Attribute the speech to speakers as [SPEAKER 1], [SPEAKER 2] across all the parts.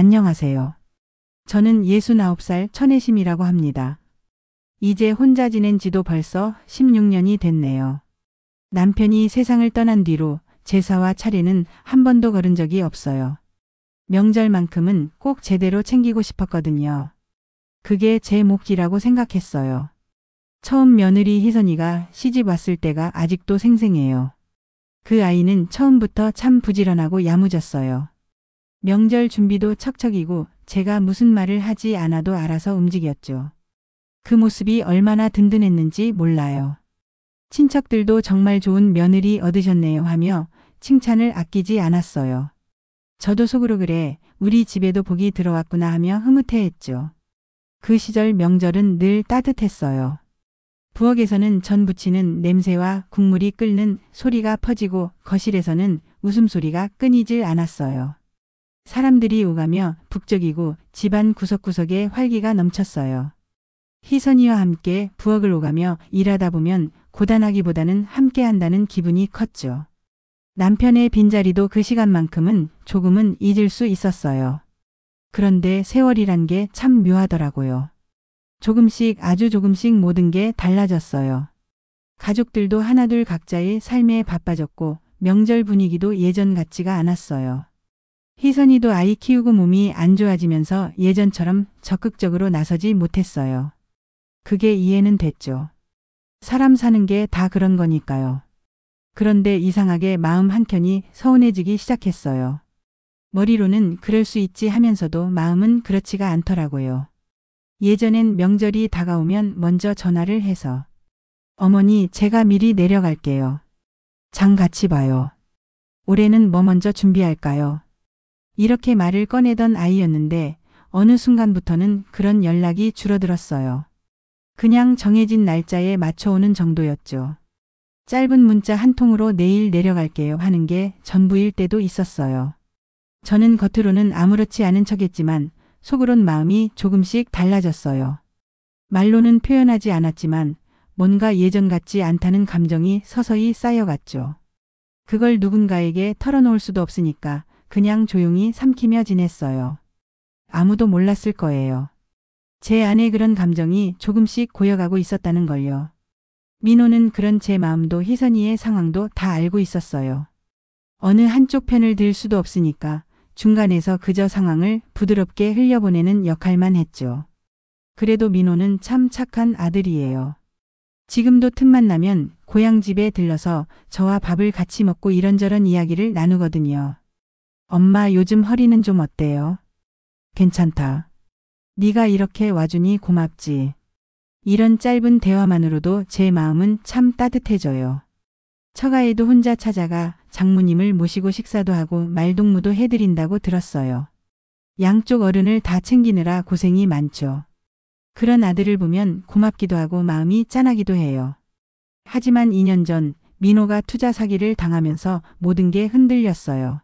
[SPEAKER 1] 안녕하세요. 저는 69살 천혜심이라고 합니다. 이제 혼자 지낸 지도 벌써 16년이 됐네요. 남편이 세상을 떠난 뒤로 제사와 차례는 한 번도 거른 적이 없어요. 명절만큼은 꼭 제대로 챙기고 싶었거든요. 그게 제 몫이라고 생각했어요. 처음 며느리 희선이가 시집 왔을 때가 아직도 생생해요. 그 아이는 처음부터 참 부지런하고 야무졌어요. 명절 준비도 척척이고 제가 무슨 말을 하지 않아도 알아서 움직였죠. 그 모습이 얼마나 든든했는지 몰라요. 친척들도 정말 좋은 며느리 얻으셨네요 하며 칭찬을 아끼지 않았어요. 저도 속으로 그래 우리 집에도 복이 들어왔구나 하며 흐뭇해했죠. 그 시절 명절은 늘 따뜻했어요. 부엌에서는 전 부치는 냄새와 국물이 끓는 소리가 퍼지고 거실에서는 웃음소리가 끊이질 않았어요. 사람들이 오가며 북적이고 집안 구석구석에 활기가 넘쳤어요. 희선이와 함께 부엌을 오가며 일하다 보면 고단하기보다는 함께 한다는 기분이 컸죠. 남편의 빈자리도 그 시간만큼은 조금은 잊을 수 있었어요. 그런데 세월이란 게 참 묘하더라고요. 조금씩 아주 조금씩 모든 게 달라졌어요. 가족들도 하나둘 각자의 삶에 바빠졌고 명절 분위기도 예전 같지가 않았어요. 희선이도 아이 키우고 몸이 안 좋아지면서 예전처럼 적극적으로 나서지 못했어요. 그게 이해는 됐죠. 사람 사는 게 다 그런 거니까요. 그런데 이상하게 마음 한켠이 서운해지기 시작했어요. 머리로는 그럴 수 있지 하면서도 마음은 그렇지가 않더라고요. 예전엔 명절이 다가오면 먼저 전화를 해서 어머니 제가 미리 내려갈게요. 장 같이 봐요. 올해는 뭐 먼저 준비할까요? 이렇게 말을 꺼내던 아이였는데 어느 순간부터는 그런 연락이 줄어들었어요. 그냥 정해진 날짜에 맞춰오는 정도였죠. 짧은 문자 한 통으로 내일 내려갈게요 하는 게 전부일 때도 있었어요. 저는 겉으로는 아무렇지 않은 척했지만 속으론 마음이 조금씩 달라졌어요. 말로는 표현하지 않았지만 뭔가 예전 같지 않다는 감정이 서서히 쌓여갔죠. 그걸 누군가에게 털어놓을 수도 없으니까 그냥 조용히 삼키며 지냈어요. 아무도 몰랐을 거예요. 제 안에 그런 감정이 조금씩 고여가고 있었다는 걸요. 민호는 그런 제 마음도 희선이의 상황도 다 알고 있었어요. 어느 한쪽 편을 들 수도 없으니까 중간에서 그저 상황을 부드럽게 흘려보내는 역할만 했죠. 그래도 민호는 참 착한 아들이에요. 지금도 틈만 나면 고향집에 들러서 저와 밥을 같이 먹고 이런저런 이야기를 나누거든요. 엄마 요즘 허리는 좀 어때요? 괜찮다. 네가 이렇게 와주니 고맙지. 이런 짧은 대화만으로도 제 마음은 참 따뜻해져요. 처가에도 혼자 찾아가 장모님을 모시고 식사도 하고 말동무도 해드린다고 들었어요. 양쪽 어른을 다 챙기느라 고생이 많죠. 그런 아들을 보면 고맙기도 하고 마음이 짠하기도 해요. 하지만 2년 전 민호가 투자 사기를 당하면서 모든 게 흔들렸어요.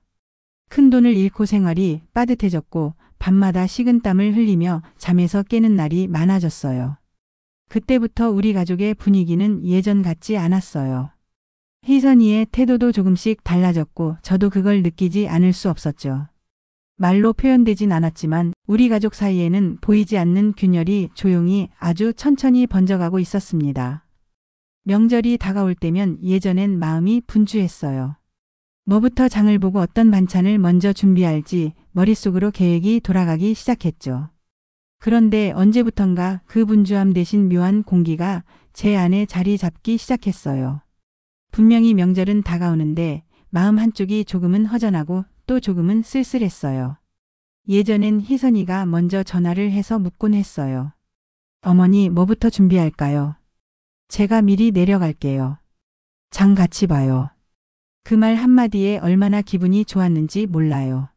[SPEAKER 1] 큰돈을 잃고 생활이 빠듯해졌고 밤마다 식은땀을 흘리며 잠에서 깨는 날이 많아졌어요. 그때부터 우리 가족의 분위기는 예전 같지 않았어요. 희선이의 태도도 조금씩 달라졌고 저도 그걸 느끼지 않을 수 없었죠. 말로 표현되진 않았지만 우리 가족 사이에는 보이지 않는 균열이 조용히 아주 천천히 번져가고 있었습니다. 명절이 다가올 때면 예전엔 마음이 분주했어요. 뭐부터 장을 보고 어떤 반찬을 먼저 준비할지 머릿속으로 계획이 돌아가기 시작했죠. 그런데 언제부턴가 그 분주함 대신 묘한 공기가 제 안에 자리 잡기 시작했어요. 분명히 명절은 다가오는데 마음 한쪽이 조금은 허전하고 또 조금은 쓸쓸했어요. 예전엔 희선이가 먼저 전화를 해서 묻곤 했어요. 어머니 뭐부터 준비할까요? 제가 미리 내려갈게요. 장 같이 봐요. 그 말 한마디에 얼마나 기분이 좋았는지 몰라요.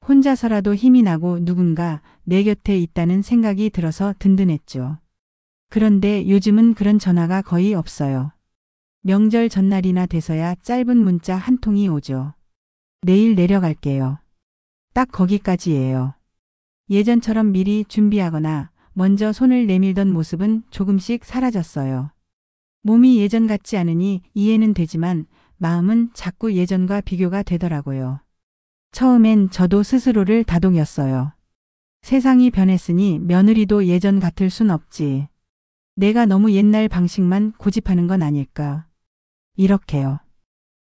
[SPEAKER 1] 혼자서라도 힘이 나고 누군가 내 곁에 있다는 생각이 들어서 든든했죠. 그런데 요즘은 그런 전화가 거의 없어요. 명절 전날이나 돼서야 짧은 문자 한 통이 오죠. 내일 내려갈게요. 딱 거기까지예요. 예전처럼 미리 준비하거나 먼저 손을 내밀던 모습은 조금씩 사라졌어요. 몸이 예전 같지 않으니 이해는 되지만 마음은 자꾸 예전과 비교가 되더라고요. 처음엔 저도 스스로를 다독였어요. 세상이 변했으니 며느리도 예전 같을 순 없지. 내가 너무 옛날 방식만 고집하는 건 아닐까. 이렇게요.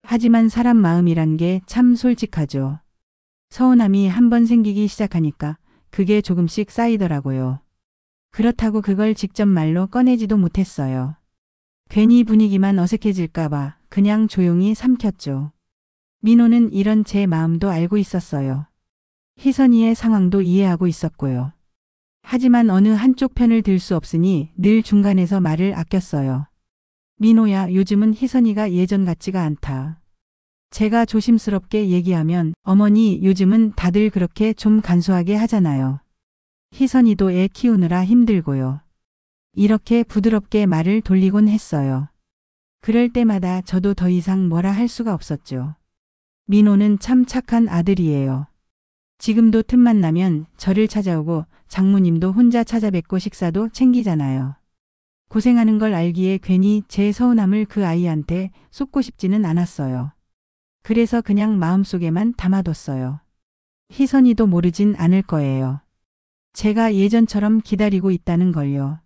[SPEAKER 1] 하지만 사람 마음이란 게 참 솔직하죠. 서운함이 한번 생기기 시작하니까 그게 조금씩 쌓이더라고요. 그렇다고 그걸 직접 말로 꺼내지도 못했어요. 괜히 분위기만 어색해질까봐 그냥 조용히 삼켰죠. 민호는 이런 제 마음도 알고 있었어요. 희선이의 상황도 이해하고 있었고요. 하지만 어느 한쪽 편을 들 수 없으니 늘 중간에서 말을 아꼈어요. 민호야, 요즘은 희선이가 예전 같지가 않다. 제가 조심스럽게 얘기하면 어머니, 요즘은 다들 그렇게 좀 간소하게 하잖아요. 희선이도 애 키우느라 힘들고요. 이렇게 부드럽게 말을 돌리곤 했어요. 그럴 때마다 저도 더 이상 뭐라 할 수가 없었죠. 민호는 참 착한 아들이에요. 지금도 틈만 나면 저를 찾아오고 장모님도 혼자 찾아뵙고 식사도 챙기잖아요. 고생하는 걸 알기에 괜히 제 서운함을 그 아이한테 쏟고 싶지는 않았어요. 그래서 그냥 마음속에만 담아뒀어요. 희선이도 모르진 않을 거예요. 제가 예전처럼 기다리고 있다는 걸요.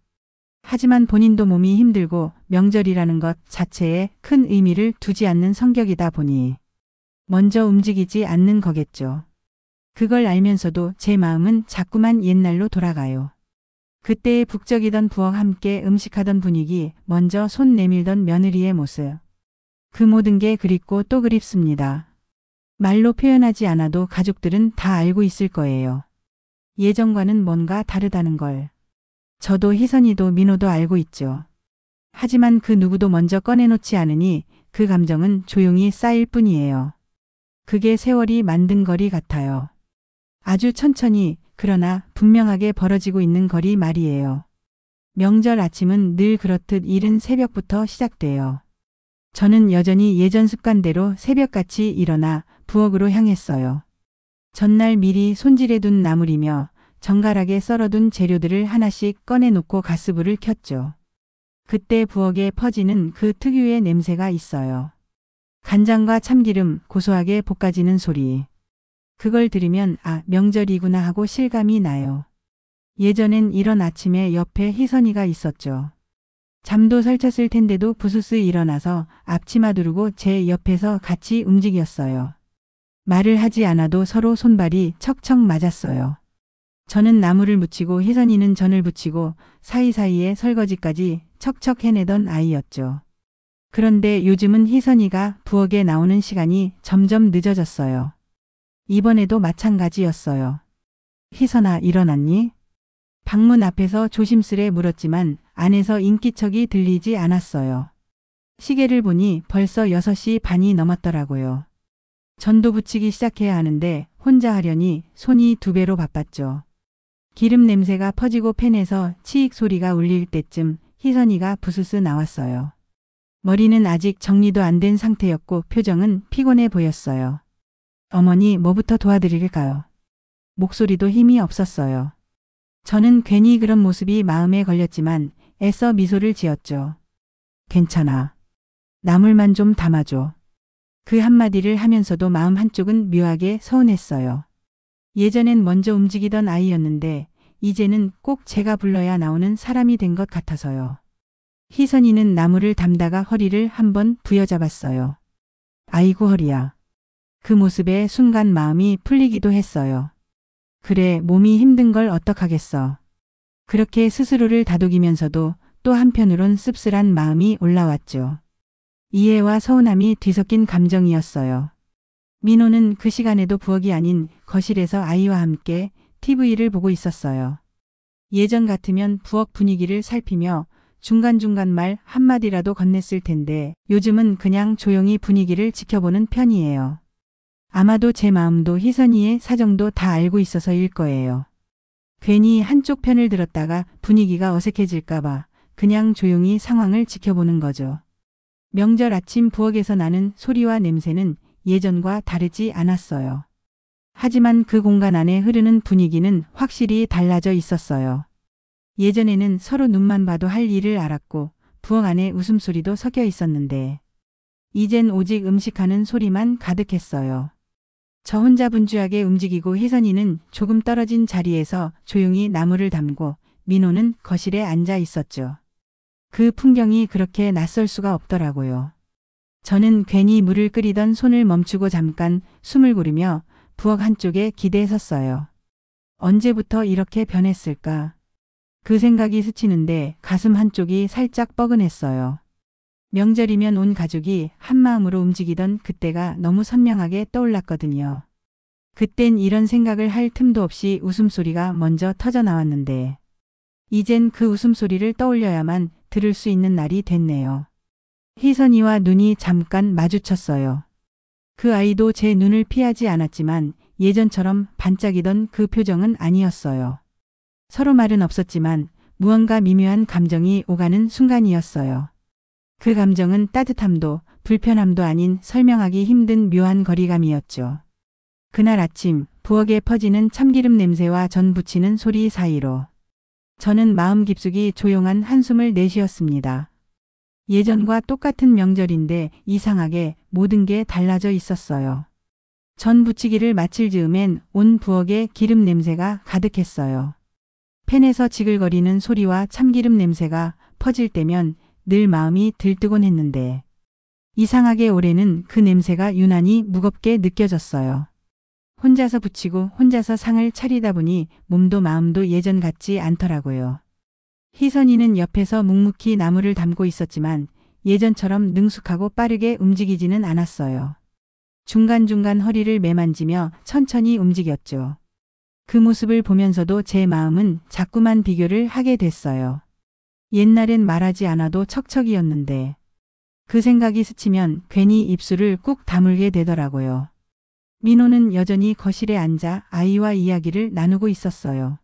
[SPEAKER 1] 하지만 본인도 몸이 힘들고 명절이라는 것 자체에 큰 의미를 두지 않는 성격이다 보니 먼저 움직이지 않는 거겠죠. 그걸 알면서도 제 마음은 자꾸만 옛날로 돌아가요. 그때의 북적이던 부엌 함께 음식하던 분위기, 먼저 손 내밀던 며느리의 모습. 그 모든 게 그립고 또 그립습니다. 말로 표현하지 않아도 가족들은 다 알고 있을 거예요. 예전과는 뭔가 다르다는 걸. 저도 희선이도 민호도 알고 있죠. 하지만 그 누구도 먼저 꺼내놓지 않으니 그 감정은 조용히 쌓일 뿐이에요. 그게 세월이 만든 거리 같아요. 아주 천천히 그러나 분명하게 벌어지고 있는 거리 말이에요. 명절 아침은 늘 그렇듯 이른 새벽부터 시작돼요. 저는 여전히 예전 습관대로 새벽같이 일어나 부엌으로 향했어요. 전날 미리 손질해둔 나물이며 정갈하게 썰어둔 재료들을 하나씩 꺼내놓고 가스불을 켰죠. 그때 부엌에 퍼지는 그 특유의 냄새가 있어요. 간장과 참기름 고소하게 볶아지는 소리. 그걸 들으면 아, 명절이구나 하고 실감이 나요. 예전엔 이런 아침에 옆에 희선이가 있었죠. 잠도 설쳤을 텐데도 부스스 일어나서 앞치마 두르고 제 옆에서 같이 움직였어요. 말을 하지 않아도 서로 손발이 척척 맞았어요. 저는 나물을 무치고 희선이는 전을 부치고 사이사이에 설거지까지 척척 해내던 아이였죠. 그런데 요즘은 희선이가 부엌에 나오는 시간이 점점 늦어졌어요. 이번에도 마찬가지였어요. 희선아, 일어났니? 방문 앞에서 조심스레 물었지만 안에서 인기척이 들리지 않았어요. 시계를 보니 벌써 6시 반이 넘었더라고요. 전도 부치기 시작해야 하는데 혼자 하려니 손이 2배로 바빴죠. 기름 냄새가 퍼지고 팬에서 치익 소리가 울릴 때쯤 희선이가 부스스 나왔어요. 머리는 아직 정리도 안 된 상태였고 표정은 피곤해 보였어요. 어머니, 뭐부터 도와드릴까요? 목소리도 힘이 없었어요. 저는 괜히 그런 모습이 마음에 걸렸지만 애써 미소를 지었죠. 괜찮아. 나물만 좀 담아줘. 그 한마디를 하면서도 마음 한쪽은 묘하게 서운했어요. 예전엔 먼저 움직이던 아이였는데 이제는 꼭 제가 불러야 나오는 사람이 된 것 같아서요. 희선이는 나물을 담다가 허리를 한번 부여잡았어요. 아이고 허리야. 그 모습에 순간 마음이 풀리기도 했어요. 그래, 몸이 힘든 걸 어떡하겠어. 그렇게 스스로를 다독이면서도 또 한편으론 씁쓸한 마음이 올라왔죠. 이해와 서운함이 뒤섞인 감정이었어요. 민호는 그 시간에도 부엌이 아닌 거실에서 아이와 함께 TV를 보고 있었어요. 예전 같으면 부엌 분위기를 살피며 중간중간 말 한마디라도 건넸을 텐데 요즘은 그냥 조용히 분위기를 지켜보는 편이에요. 아마도 제 마음도 희선이의 사정도 다 알고 있어서일 거예요. 괜히 한쪽 편을 들었다가 분위기가 어색해질까봐 그냥 조용히 상황을 지켜보는 거죠. 명절 아침 부엌에서 나는 소리와 냄새는 예전과 다르지 않았어요. 하지만 그 공간 안에 흐르는 분위기는 확실히 달라져 있었어요. 예전에는 서로 눈만 봐도 할 일을 알았고 부엌 안에 웃음소리도 섞여 있었는데 이젠 오직 음식하는 소리만 가득했어요. 저 혼자 분주하게 움직이고 희선이는 조금 떨어진 자리에서 조용히 나무를 담고 민호는 거실에 앉아 있었죠. 그 풍경이 그렇게 낯설 수가 없더라고요. 저는 괜히 물을 끓이던 손을 멈추고 잠깐 숨을 고르며 부엌 한쪽에 기대에 섰어요. 언제부터 이렇게 변했을까? 그 생각이 스치는데 가슴 한쪽이 살짝 뻐근했어요. 명절이면 온 가족이 한마음으로 움직이던 그때가 너무 선명하게 떠올랐거든요. 그땐 이런 생각을 할 틈도 없이 웃음소리가 먼저 터져 나왔는데 이젠 그 웃음소리를 떠올려야만 들을 수 있는 날이 됐네요. 희선이와 눈이 잠깐 마주쳤어요. 그 아이도 제 눈을 피하지 않았지만 예전처럼 반짝이던 그 표정은 아니었어요. 서로 말은 없었지만 무언가 미묘한 감정이 오가는 순간이었어요. 그 감정은 따뜻함도 불편함도 아닌 설명하기 힘든 묘한 거리감이었죠. 그날 아침 부엌에 퍼지는 참기름 냄새와 전 부치는 소리 사이로 저는 마음 깊숙이 조용한 한숨을 내쉬었습니다. 예전과 똑같은 명절인데 이상하게 모든 게 달라져 있었어요. 전 부치기를 마칠 즈음엔 온 부엌에 기름 냄새가 가득했어요. 팬에서 지글거리는 소리와 참기름 냄새가 퍼질 때면 늘 마음이 들뜨곤 했는데 이상하게 올해는 그 냄새가 유난히 무겁게 느껴졌어요. 혼자서 부치고 혼자서 상을 차리다 보니 몸도 마음도 예전 같지 않더라고요. 희선이는 옆에서 묵묵히 나무를 담고 있었지만 예전처럼 능숙하고 빠르게 움직이지는 않았어요. 중간중간 허리를 매만지며 천천히 움직였죠. 그 모습을 보면서도 제 마음은 자꾸만 비교를 하게 됐어요. 옛날엔 말하지 않아도 척척이었는데 그 생각이 스치면 괜히 입술을 꾹 다물게 되더라고요. 민호는 여전히 거실에 앉아 아이와 이야기를 나누고 있었어요.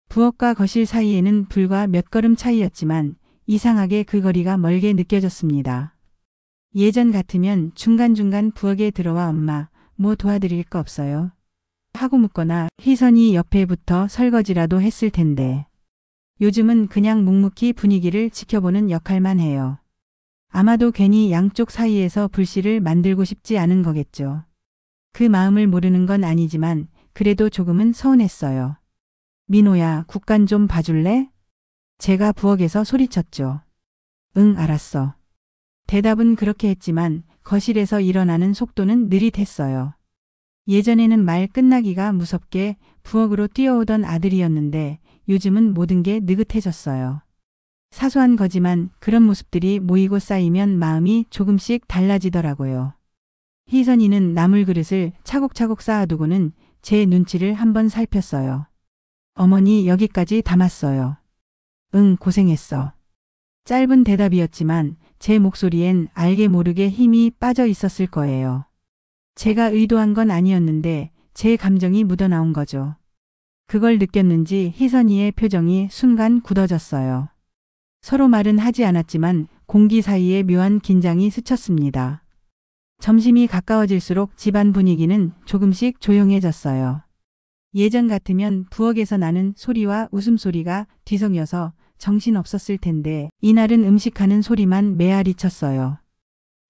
[SPEAKER 1] 부엌과 거실 사이에는 불과 몇 걸음 차이였지만 이상하게 그 거리가 멀게 느껴졌습니다. 예전 같으면 중간중간 부엌에 들어와 엄마, 뭐 도와드릴 거 없어요? 하고 묻거나 희선이 옆에 붙어 설거지라도 했을 텐데 요즘은 그냥 묵묵히 분위기를 지켜보는 역할만 해요. 아마도 괜히 양쪽 사이에서 불씨를 만들고 싶지 않은 거겠죠. 그 마음을 모르는 건 아니지만 그래도 조금은 서운했어요. 민호야, 국간 좀 봐줄래? 제가 부엌에서 소리쳤죠. 응, 알았어. 대답은 그렇게 했지만 거실에서 일어나는 속도는 느릿했어요. 예전에는 말 끝나기가 무섭게 부엌으로 뛰어오던 아들이었는데 요즘은 모든 게 느긋해졌어요. 사소한 거지만 그런 모습들이 모이고 쌓이면 마음이 조금씩 달라지더라고요. 희선이는 나물 그릇을 차곡차곡 쌓아두고는 제 눈치를 한번 살폈어요. 어머니 여기까지 담았어요. 응, 고생했어. 짧은 대답이었지만 제 목소리엔 알게 모르게 힘이 빠져 있었을 거예요. 제가 의도한 건 아니었는데 제 감정이 묻어나온 거죠. 그걸 느꼈는지 희선이의 표정이 순간 굳어졌어요. 서로 말은 하지 않았지만 공기 사이에 묘한 긴장이 스쳤습니다. 점심이 가까워질수록 집안 분위기는 조금씩 조용해졌어요. 예전 같으면 부엌에서 나는 소리와 웃음소리가 뒤섞여서 정신없었을 텐데 이날은 음식하는 소리만 메아리 쳤어요.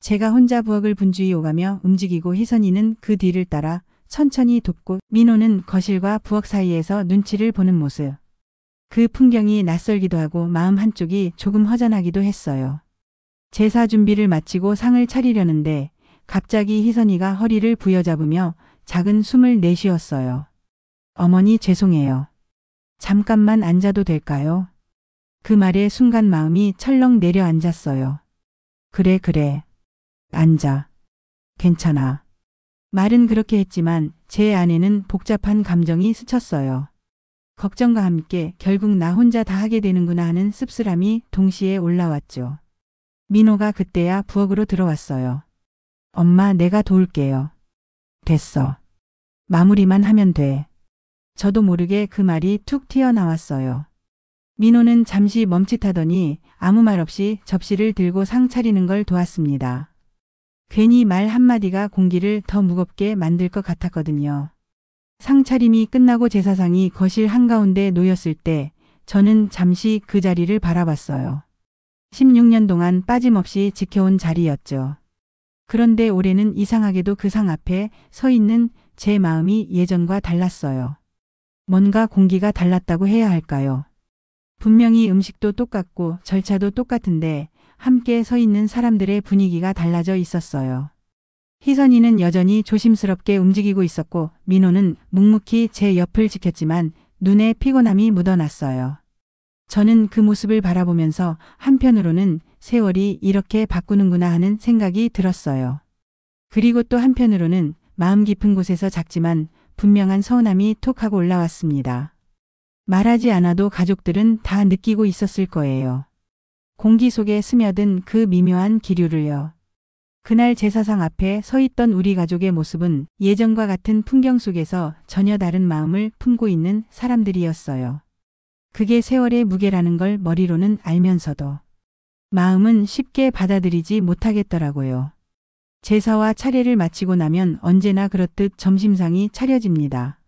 [SPEAKER 1] 제가 혼자 부엌을 분주히 오가며 움직이고 희선이는 그 뒤를 따라 천천히 돕고 민호는 거실과 부엌 사이에서 눈치를 보는 모습. 그 풍경이 낯설기도 하고 마음 한쪽이 조금 허전하기도 했어요. 제사 준비를 마치고 상을 차리려는데 갑자기 희선이가 허리를 부여잡으며 작은 숨을 내쉬었어요. 어머니 죄송해요. 잠깐만 앉아도 될까요? 그 말에 순간 마음이 철렁 내려앉았어요. 그래. 앉아. 괜찮아. 말은 그렇게 했지만 제 안에는 복잡한 감정이 스쳤어요. 걱정과 함께 결국 나 혼자 다 하게 되는구나 하는 씁쓸함이 동시에 올라왔죠. 민호가 그때야 부엌으로 들어왔어요. 엄마, 내가 도울게요. 됐어. 마무리만 하면 돼. 저도 모르게 그 말이 툭 튀어나왔어요. 민호는 잠시 멈칫하더니 아무 말 없이 접시를 들고 상 차리는 걸 도왔습니다. 괜히 말 한마디가 공기를 더 무겁게 만들 것 같았거든요. 상차림이 끝나고 제사상이 거실 한가운데 놓였을 때 저는 잠시 그 자리를 바라봤어요. 16년 동안 빠짐없이 지켜온 자리였죠. 그런데 올해는 이상하게도 그 상 앞에 서 있는 제 마음이 예전과 달랐어요. 뭔가 공기가 달랐다고 해야 할까요? 분명히 음식도 똑같고 절차도 똑같은데 함께 서 있는 사람들의 분위기가 달라져 있었어요. 희선이는 여전히 조심스럽게 움직이고 있었고 민호는 묵묵히 제 옆을 지켰지만 눈에 피곤함이 묻어났어요. 저는 그 모습을 바라보면서 한편으로는 세월이 이렇게 바꾸는구나 하는 생각이 들었어요. 그리고 또 한편으로는 마음 깊은 곳에서 작지만 분명한 서운함이 톡 하고 올라왔습니다. 말하지 않아도 가족들은 다 느끼고 있었을 거예요. 공기 속에 스며든 그 미묘한 기류를요. 그날 제사상 앞에 서 있던 우리 가족의 모습은 예전과 같은 풍경 속에서 전혀 다른 마음을 품고 있는 사람들이었어요. 그게 세월의 무게라는 걸 머리로는 알면서도 마음은 쉽게 받아들이지 못하겠더라고요. 제사와 차례를 마치고 나면 언제나 그렇듯 점심상이 차려집니다.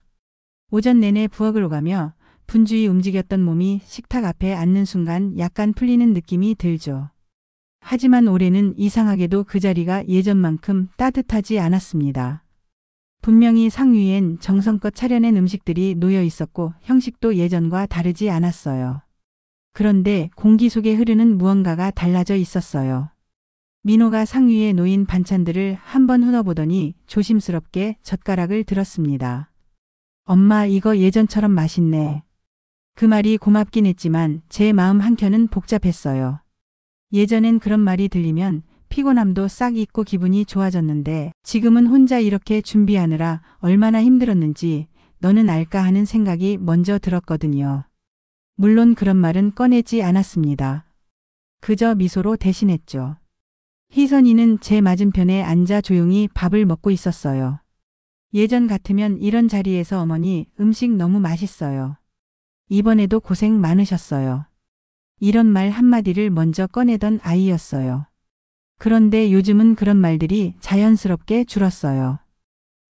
[SPEAKER 1] 오전 내내 부엌을 오가며 분주히 움직였던 몸이 식탁 앞에 앉는 순간 약간 풀리는 느낌이 들죠. 하지만 올해는 이상하게도 그 자리가 예전만큼 따뜻하지 않았습니다. 분명히 상 위엔 정성껏 차려낸 음식들이 놓여 있었고 형식도 예전과 다르지 않았어요. 그런데 공기 속에 흐르는 무언가가 달라져 있었어요. 민호가 상 위에 놓인 반찬들을 한번 훑어보더니 조심스럽게 젓가락을 들었습니다. 엄마, 이거 예전처럼 맛있네. 그 말이 고맙긴 했지만 제 마음 한켠은 복잡했어요. 예전엔 그런 말이 들리면 피곤함도 싹 잊고 기분이 좋아졌는데 지금은 혼자 이렇게 준비하느라 얼마나 힘들었는지 너는 알까 하는 생각이 먼저 들었거든요. 물론 그런 말은 꺼내지 않았습니다. 그저 미소로 대신했죠. 희선이는 제 맞은편에 앉아 조용히 밥을 먹고 있었어요. 예전 같으면 이런 자리에서 어머니 음식 너무 맛있어요. 이번에도 고생 많으셨어요. 이런 말 한마디를 먼저 꺼내던 아이였어요. 그런데 요즘은 그런 말들이 자연스럽게 줄었어요.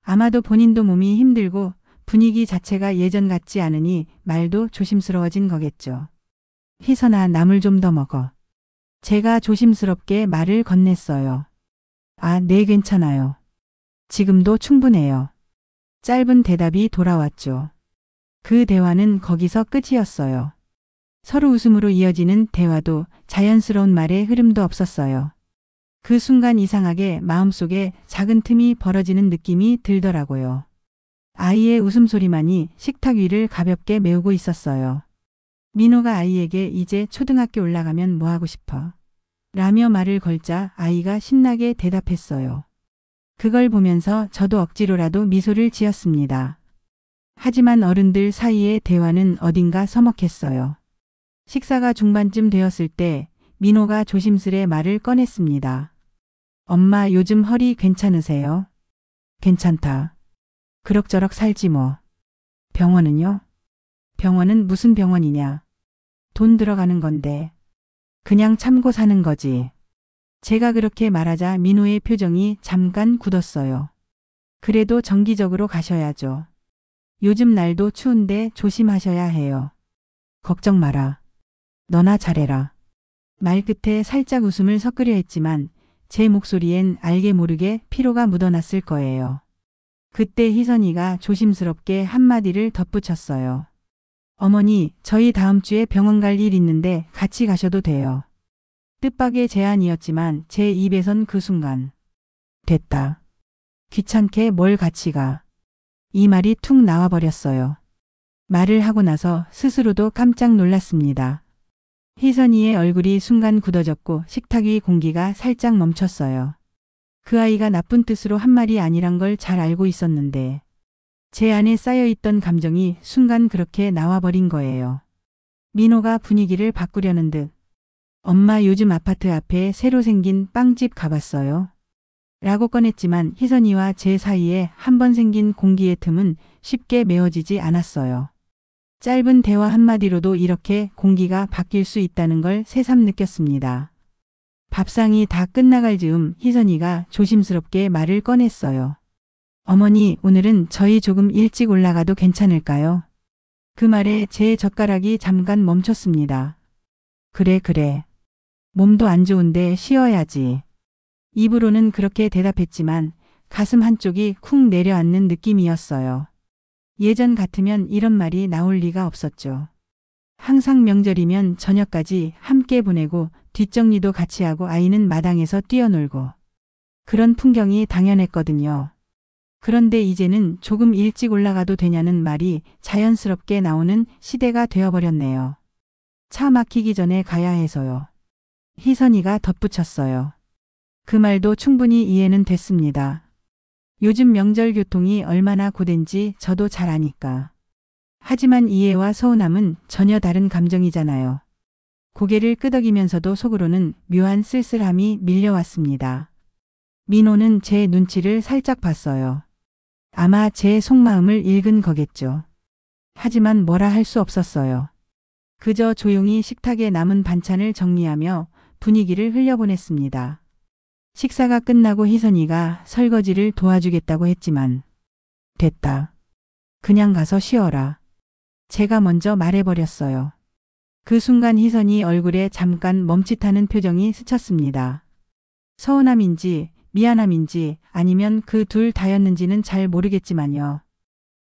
[SPEAKER 1] 아마도 본인도 몸이 힘들고 분위기 자체가 예전 같지 않으니 말도 조심스러워진 거겠죠. 희선아, 나물 좀 더 먹어. 제가 조심스럽게 말을 건넸어요. 아, 네, 괜찮아요. 지금도 충분해요. 짧은 대답이 돌아왔죠. 그 대화는 거기서 끝이었어요. 서로 웃음으로 이어지는 대화도 자연스러운 말의 흐름도 없었어요. 그 순간 이상하게 마음속에 작은 틈이 벌어지는 느낌이 들더라고요. 아이의 웃음소리만이 식탁 위를 가볍게 메우고 있었어요. 민호가 아이에게 이제 초등학교 올라가면 뭐 하고 싶어? 라며 말을 걸자 아이가 신나게 대답했어요. 그걸 보면서 저도 억지로라도 미소를 지었습니다. 하지만 어른들 사이의 대화는 어딘가 서먹했어요. 식사가 중반쯤 되었을 때 민호가 조심스레 말을 꺼냈습니다. 엄마, 요즘 허리 괜찮으세요? 괜찮다. 그럭저럭 살지 뭐. 병원은요? 병원은 무슨 병원이냐? 돈 들어가는 건데. 그냥 참고 사는 거지. 제가 그렇게 말하자 민호의 표정이 잠깐 굳었어요. 그래도 정기적으로 가셔야죠. 요즘 날도 추운데 조심하셔야 해요. 걱정 마라. 너나 잘해라. 말 끝에 살짝 웃음을 섞으려 했지만 제 목소리엔 알게 모르게 피로가 묻어났을 거예요. 그때 희선이가 조심스럽게 한마디를 덧붙였어요. 어머니, 저희 다음 주에 병원 갈 일 있는데 같이 가셔도 돼요. 뜻밖의 제안이었지만 제 입에선 그 순간 됐다. 귀찮게 뭘 같이 가. 이 말이 툭 나와버렸어요. 말을 하고 나서 스스로도 깜짝 놀랐습니다. 희선이의 얼굴이 순간 굳어졌고 식탁 위 공기가 살짝 멈췄어요. 그 아이가 나쁜 뜻으로 한 말이 아니란 걸 잘 알고 있었는데 제 안에 쌓여있던 감정이 순간 그렇게 나와버린 거예요. 민호가 분위기를 바꾸려는 듯 엄마, 요즘 아파트 앞에 새로 생긴 빵집 가봤어요? 라고 꺼냈지만 희선이와 제 사이에 한 번 생긴 공기의 틈은 쉽게 메워지지 않았어요. 짧은 대화 한마디로도 이렇게 공기가 바뀔 수 있다는 걸 새삼 느꼈습니다. 밥상이 다 끝나갈 즈음 희선이가 조심스럽게 말을 꺼냈어요. 어머니, 오늘은 저희 조금 일찍 올라가도 괜찮을까요? 그 말에 제 젓가락이 잠깐 멈췄습니다. 그래. 몸도 안 좋은데 쉬어야지. 입으로는 그렇게 대답했지만 가슴 한쪽이 쿵 내려앉는 느낌이었어요. 예전 같으면 이런 말이 나올 리가 없었죠. 항상 명절이면 저녁까지 함께 보내고 뒷정리도 같이 하고 아이는 마당에서 뛰어놀고 그런 풍경이 당연했거든요. 그런데 이제는 조금 일찍 올라가도 되냐는 말이 자연스럽게 나오는 시대가 되어버렸네요. 차 막히기 전에 가야 해서요. 희선이가 덧붙였어요. 그 말도 충분히 이해는 됐습니다. 요즘 명절 교통이 얼마나 고된지 저도 잘 아니까. 하지만 이해와 서운함은 전혀 다른 감정이잖아요. 고개를 끄덕이면서도 속으로는 묘한 쓸쓸함이 밀려왔습니다. 민호는 제 눈치를 살짝 봤어요. 아마 제 속마음을 읽은 거겠죠. 하지만 뭐라 할 수 없었어요. 그저 조용히 식탁에 남은 반찬을 정리하며 분위기를 흘려보냈습니다. 식사가 끝나고 희선이가 설거지를 도와주겠다고 했지만 됐다. 그냥 가서 쉬어라. 제가 먼저 말해버렸어요. 그 순간 희선이 얼굴에 잠깐 멈칫하는 표정이 스쳤습니다. 서운함인지 미안함인지 아니면 그 둘 다였는지는 잘 모르겠지만요.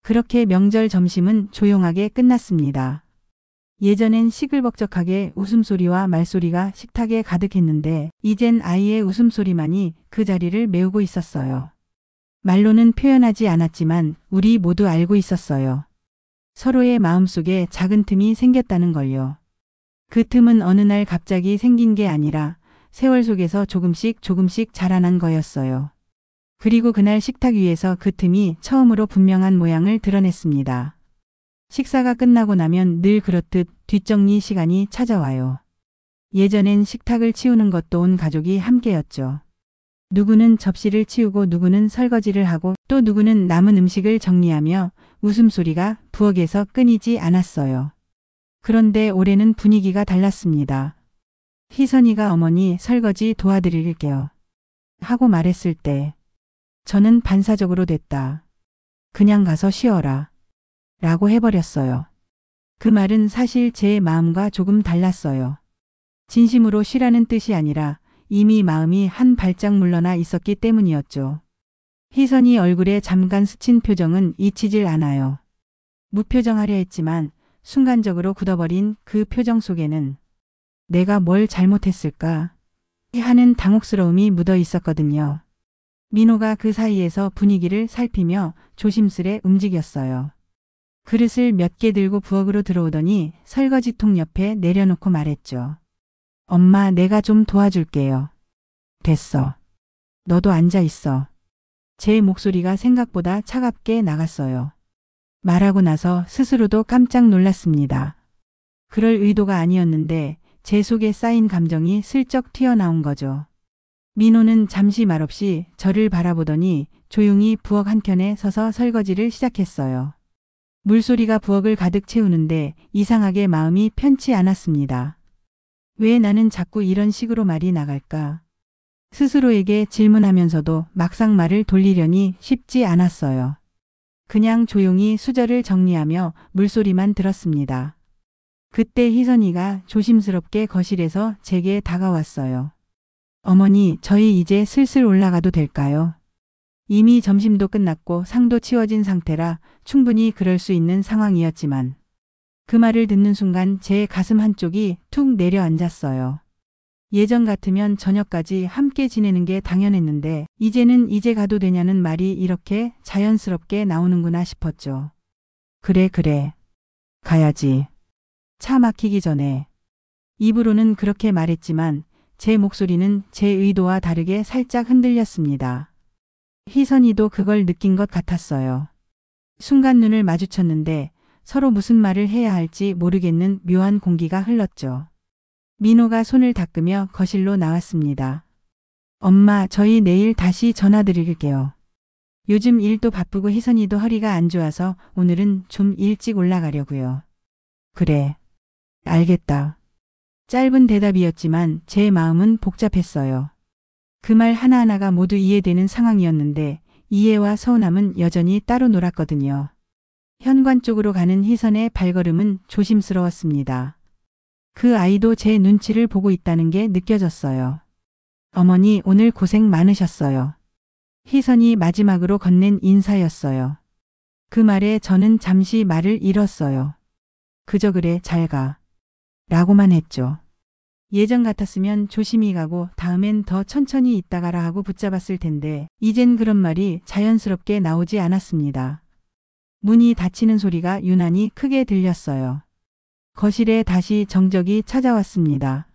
[SPEAKER 1] 그렇게 명절 점심은 조용하게 끝났습니다. 예전엔 시끌벅적하게 웃음소리와 말소리가 식탁에 가득했는데 이젠 아이의 웃음소리만이 그 자리를 메우고 있었어요. 말로는 표현하지 않았지만 우리 모두 알고 있었어요. 서로의 마음속에 작은 틈이 생겼다는 걸요. 그 틈은 어느 날 갑자기 생긴 게 아니라 세월 속에서 조금씩 자라난 거였어요. 그리고 그날 식탁 위에서 그 틈이 처음으로 분명한 모양을 드러냈습니다. 식사가 끝나고 나면 늘 그렇듯 뒷정리 시간이 찾아와요. 예전엔 식탁을 치우는 것도 온 가족이 함께였죠. 누구는 접시를 치우고 누구는 설거지를 하고 또 누구는 남은 음식을 정리하며 웃음소리가 부엌에서 끊이지 않았어요. 그런데 올해는 분위기가 달랐습니다. 희선이가 어머니 설거지 도와드릴게요. 하고 말했을 때 저는 반사적으로 됐다. 그냥 가서 쉬어라. 라고 해버렸어요. 그 말은 사실 제 마음과 조금 달랐어요. 진심으로 쉬라는 뜻이 아니라 이미 마음이 한 발짝 물러나 있었기 때문이었죠. 희선이 얼굴에 잠깐 스친 표정은 잊히질 않아요. 무표정하려 했지만 순간적으로 굳어버린 그 표정 속에는 내가 뭘 잘못했을까 하는 당혹스러움이 묻어 있었거든요. 민호가 그 사이에서 분위기를 살피며 조심스레 움직였어요. 그릇을 몇 개 들고 부엌으로 들어오더니 설거지통 옆에 내려놓고 말했죠. 엄마, 내가 좀 도와줄게요. 됐어. 너도 앉아 있어. 제 목소리가 생각보다 차갑게 나갔어요. 말하고 나서 스스로도 깜짝 놀랐습니다. 그럴 의도가 아니었는데 제 속에 쌓인 감정이 슬쩍 튀어나온 거죠. 민호는 잠시 말없이 저를 바라보더니 조용히 부엌 한켠에 서서 설거지를 시작했어요. 물소리가 부엌을 가득 채우는데 이상하게 마음이 편치 않았습니다. 왜 나는 자꾸 이런 식으로 말이 나갈까? 스스로에게 질문하면서도 막상 말을 돌리려니 쉽지 않았어요. 그냥 조용히 수저를 정리하며 물소리만 들었습니다. 그때 희선이가 조심스럽게 거실에서 제게 다가왔어요. 어머니, 저희 이제 슬슬 올라가도 될까요? 이미 점심도 끝났고 상도 치워진 상태라 충분히 그럴 수 있는 상황이었지만 그 말을 듣는 순간 제 가슴 한쪽이 툭 내려앉았어요. 예전 같으면 저녁까지 함께 지내는 게 당연했는데 이제는 이제 가도 되냐는 말이 이렇게 자연스럽게 나오는구나 싶었죠. 그래. 가야지. 차 막히기 전에. 입으로는 그렇게 말했지만 제 목소리는 제 의도와 다르게 살짝 흔들렸습니다. 희선이도 그걸 느낀 것 같았어요. 순간 눈을 마주쳤는데 서로 무슨 말을 해야 할지 모르겠는 묘한 공기가 흘렀죠. 민호가 손을 닦으며 거실로 나왔습니다. 엄마, 저희 내일 다시 전화드릴게요. 요즘 일도 바쁘고 희선이도 허리가 안 좋아서 오늘은 좀 일찍 올라가려고요. 그래. 알겠다. 짧은 대답이었지만 제 마음은 복잡했어요. 그 말 하나하나가 모두 이해되는 상황이었는데 이해와 서운함은 여전히 따로 놀았거든요. 현관 쪽으로 가는 희선의 발걸음은 조심스러웠습니다. 그 아이도 제 눈치를 보고 있다는 게 느껴졌어요. 어머니, 오늘 고생 많으셨어요. 희선이 마지막으로 건넨 인사였어요. 그 말에 저는 잠시 말을 잃었어요. 그저 그래 잘 가. 라고만 했죠. 예전 같았으면 조심히 가고 다음엔 더 천천히 있다가라 하고 붙잡았을 텐데 이젠 그런 말이 자연스럽게 나오지 않았습니다. 문이 닫히는 소리가 유난히 크게 들렸어요. 거실에 다시 정적이 찾아왔습니다.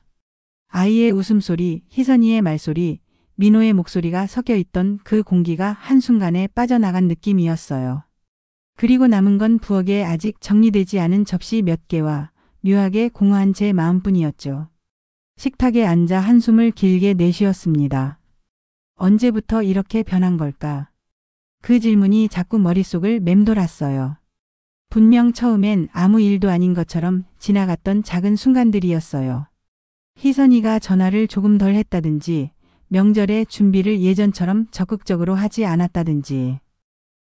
[SPEAKER 1] 아이의 웃음소리, 희선이의 말소리, 민호의 목소리가 섞여 있던 그 공기가 한순간에 빠져나간 느낌이었어요. 그리고 남은 건 부엌에 아직 정리되지 않은 접시 몇 개와 묘하게 공허한 제 마음뿐이었죠. 식탁에 앉아 한숨을 길게 내쉬었습니다. 언제부터 이렇게 변한 걸까? 그 질문이 자꾸 머릿속을 맴돌았어요. 분명 처음엔 아무 일도 아닌 것처럼 지나갔던 작은 순간들이었어요. 희선이가 전화를 조금 덜 했다든지, 명절에 준비를 예전처럼 적극적으로 하지 않았다든지,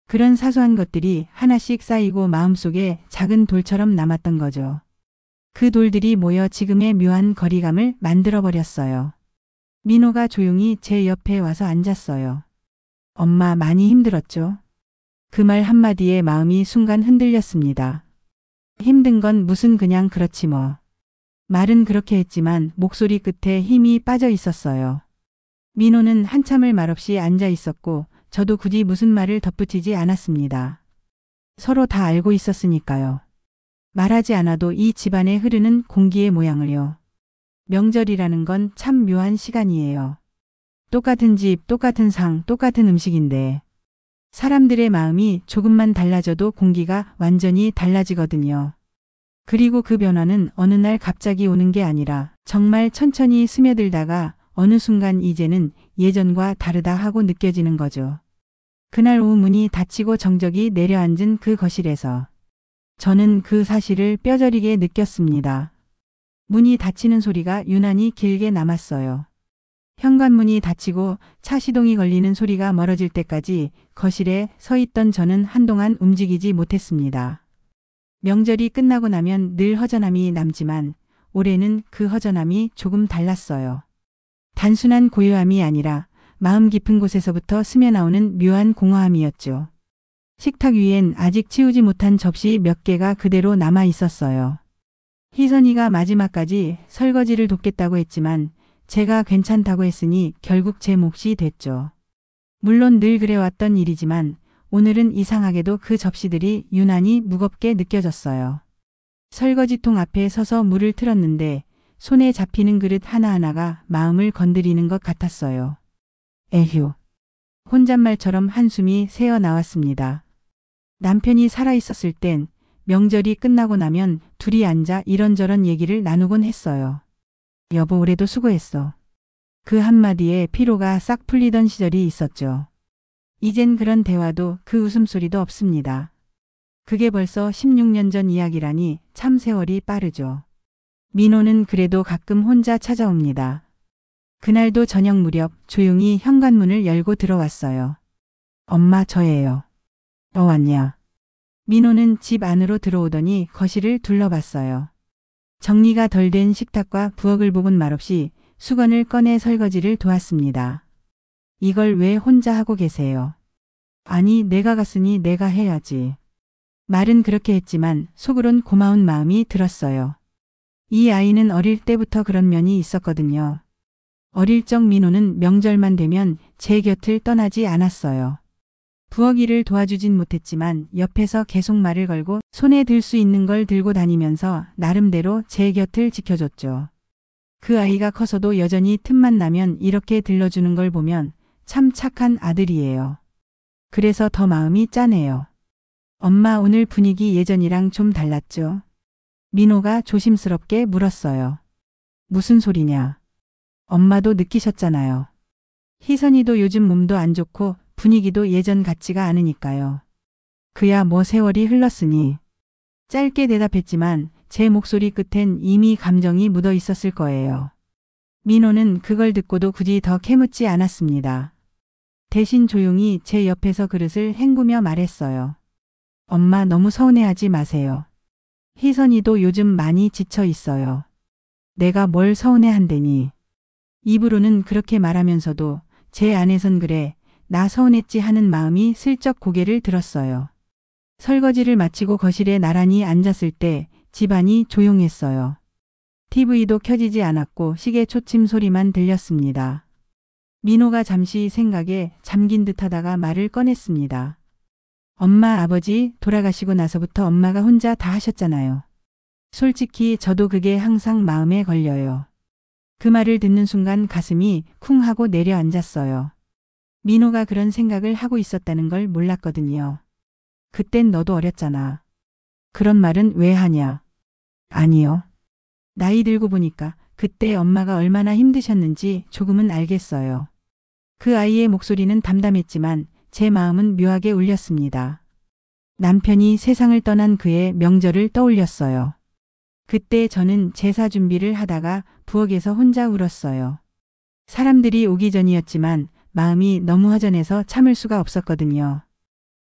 [SPEAKER 1] 그런 사소한 것들이 하나씩 쌓이고 마음속에 작은 돌처럼 남았던 거죠. 그 돌들이 모여 지금의 묘한 거리감을 만들어버렸어요. 민호가 조용히 제 옆에 와서 앉았어요. 엄마 많이 힘들었죠? 그 말 한마디에 마음이 순간 흔들렸습니다. 힘든 건 무슨 그냥 그렇지 뭐. 말은 그렇게 했지만 목소리 끝에 힘이 빠져 있었어요. 민호는 한참을 말없이 앉아 있었고 저도 굳이 무슨 말을 덧붙이지 않았습니다. 서로 다 알고 있었으니까요. 말하지 않아도 이 집안에 흐르는 공기의 모양을요. 명절이라는 건 참 묘한 시간이에요. 똑같은 집, 똑같은 상, 똑같은 음식인데 사람들의 마음이 조금만 달라져도 공기가 완전히 달라지거든요. 그리고 그 변화는 어느 날 갑자기 오는 게 아니라 정말 천천히 스며들다가 어느 순간 이제는 예전과 다르다 하고 느껴지는 거죠. 그날 오후 문이 닫히고 정적이 내려앉은 그 거실에서 저는 그 사실을 뼈저리게 느꼈습니다. 문이 닫히는 소리가 유난히 길게 남았어요. 현관문이 닫히고 차 시동이 걸리는 소리가 멀어질 때까지 거실에 서 있던 저는 한동안 움직이지 못했습니다. 명절이 끝나고 나면 늘 허전함이 남지만 올해는 그 허전함이 조금 달랐어요. 단순한 고요함이 아니라 마음 깊은 곳에서부터 스며나오는 묘한 공허함이었죠. 식탁 위엔 아직 치우지 못한 접시 몇 개가 그대로 남아 있었어요. 희선이가 마지막까지 설거지를 돕겠다고 했지만 제가 괜찮다고 했으니 결국 제 몫이 됐죠. 물론 늘 그래왔던 일이지만 오늘은 이상하게도 그 접시들이 유난히 무겁게 느껴졌어요. 설거지통 앞에 서서 물을 틀었는데 손에 잡히는 그릇 하나하나가 마음을 건드리는 것 같았어요. 에휴. 혼잣말처럼 한숨이 새어 나왔습니다. 남편이 살아있었을 땐 명절이 끝나고 나면 둘이 앉아 이런저런 얘기를 나누곤 했어요. 여보 올해도 수고했어. 그 한마디에 피로가 싹 풀리던 시절이 있었죠. 이젠 그런 대화도 그 웃음소리도 없습니다. 그게 벌써 16년 전 이야기라니 참 세월이 빠르죠. 민호는 그래도 가끔 혼자 찾아옵니다. 그날도 저녁 무렵 조용히 현관문을 열고 들어왔어요. 엄마 저예요. 왔냐? 민호는 집 안으로 들어오더니 거실을 둘러봤어요. 정리가 덜 된 식탁과 부엌을 보곤 말없이 수건을 꺼내 설거지를 도왔습니다. 이걸 왜 혼자 하고 계세요? 아니 내가 갔으니 내가 해야지. 말은 그렇게 했지만 속으론 고마운 마음이 들었어요. 이 아이는 어릴 때부터 그런 면이 있었거든요. 어릴 적 민호는 명절만 되면 제 곁을 떠나지 않았어요. 부엌 일을 도와주진 못했지만 옆에서 계속 말을 걸고 손에 들 수 있는 걸 들고 다니면서 나름대로 제 곁을 지켜줬죠. 그 아이가 커서도 여전히 틈만 나면 이렇게 들러주는 걸 보면 참 착한 아들이에요. 그래서 더 마음이 짠해요. 엄마 오늘 분위기 예전이랑 좀 달랐죠? 민호가 조심스럽게 물었어요. 무슨 소리냐? 엄마도 느끼셨잖아요. 희선이도 요즘 몸도 안 좋고 분위기도 예전 같지가 않으니까요. 그야 뭐 세월이 흘렀으니. 짧게 대답했지만 제 목소리 끝엔 이미 감정이 묻어 있었을 거예요. 민호는 그걸 듣고도 굳이 더 캐묻지 않았습니다. 대신 조용히 제 옆에서 그릇을 헹구며 말했어요. 엄마 너무 서운해하지 마세요. 희선이도 요즘 많이 지쳐 있어요. 내가 뭘 서운해한대니. 입으로는 그렇게 말하면서도 제 안에선 그래 나 서운했지 하는 마음이 슬쩍 고개를 들었어요. 설거지를 마치고 거실에 나란히 앉았을 때 집안이 조용했어요. TV도 켜지지 않았고 시계 초침 소리만 들렸습니다. 민호가 잠시 생각에 잠긴 듯 하다가 말을 꺼냈습니다. 엄마 아버지 돌아가시고 나서부터 엄마가 혼자 다 하셨잖아요. 솔직히 저도 그게 항상 마음에 걸려요. 그 말을 듣는 순간 가슴이 쿵 하고 내려앉았어요. 민호가 그런 생각을 하고 있었다는 걸 몰랐거든요. 그땐 너도 어렸잖아. 그런 말은 왜 하냐? 아니요. 나이 들고 보니까 그때 엄마가 얼마나 힘드셨는지 조금은 알겠어요. 그 아이의 목소리는 담담했지만 제 마음은 묘하게 울렸습니다. 남편이 세상을 떠난 그의 명절을 떠올렸어요. 그때 저는 제사 준비를 하다가 부엌에서 혼자 울었어요. 사람들이 오기 전이었지만 마음이 너무 허전해서 참을 수가 없었거든요.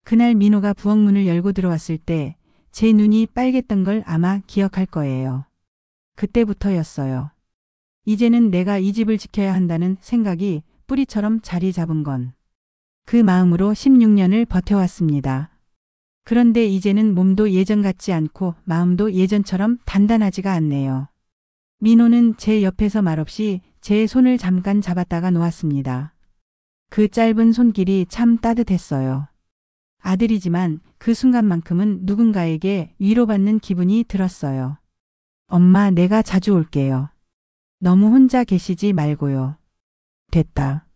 [SPEAKER 1] 그날 민호가 부엌 문을 열고 들어왔을 때 제 눈이 빨갰던 걸 아마 기억할 거예요. 그때부터였어요. 이제는 내가 이 집을 지켜야 한다는 생각이 뿌리처럼 자리 잡은 건. 그 마음으로 16년을 버텨왔습니다. 그런데 이제는 몸도 예전 같지 않고 마음도 예전처럼 단단하지가 않네요. 민호는 제 옆에서 말없이 제 손을 잠깐 잡았다가 놓았습니다. 그 짧은 손길이 참 따뜻했어요. 아들이지만 그 순간만큼은 누군가에게 위로받는 기분이 들었어요. 엄마, 내가 자주 올게요. 너무 혼자 계시지 말고요. 됐다.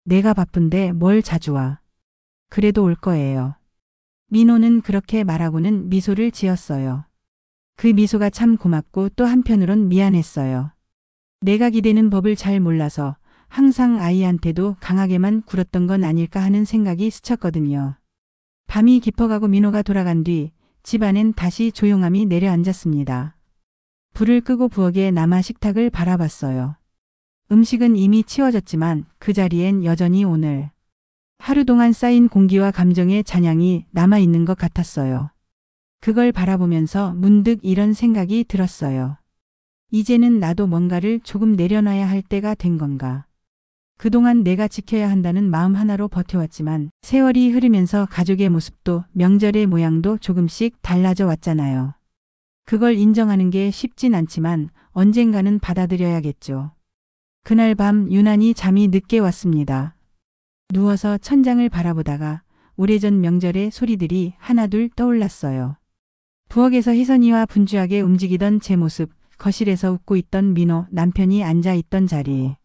[SPEAKER 1] 내가 바쁜데 뭘 자주 와. 그래도 올 거예요. 민호는 그렇게 말하고는 미소를 지었어요. 그 미소가 참 고맙고 또 한편으론 미안했어요. 내가 기대는 법을 잘 몰라서 항상 아이한테도 강하게만 굴었던 건 아닐까 하는 생각이 스쳤거든요. 밤이 깊어가고 민호가 돌아간 뒤 집안엔 다시 조용함이 내려앉았습니다. 불을 끄고 부엌에 남아 식탁을 바라봤어요. 음식은 이미 치워졌지만 그 자리엔 여전히 오늘 하루 동안 쌓인 공기와 감정의 잔향이 남아있는 것 같았어요. 그걸 바라보면서 문득 이런 생각이 들었어요. 이제는 나도 뭔가를 조금 내려놔야 할 때가 된 건가. 그동안 내가 지켜야 한다는 마음 하나로 버텨왔지만 세월이 흐르면서 가족의 모습도 명절의 모양도 조금씩 달라져 왔잖아요. 그걸 인정하는 게 쉽진 않지만 언젠가는 받아들여야겠죠. 그날 밤 유난히 잠이 늦게 왔습니다. 누워서 천장을 바라보다가 오래전 명절의 소리들이 하나둘 떠올랐어요. 부엌에서 희선이와 분주하게 움직이던 제 모습, 거실에서 웃고 있던 민호, 남편이 앉아있던 자리.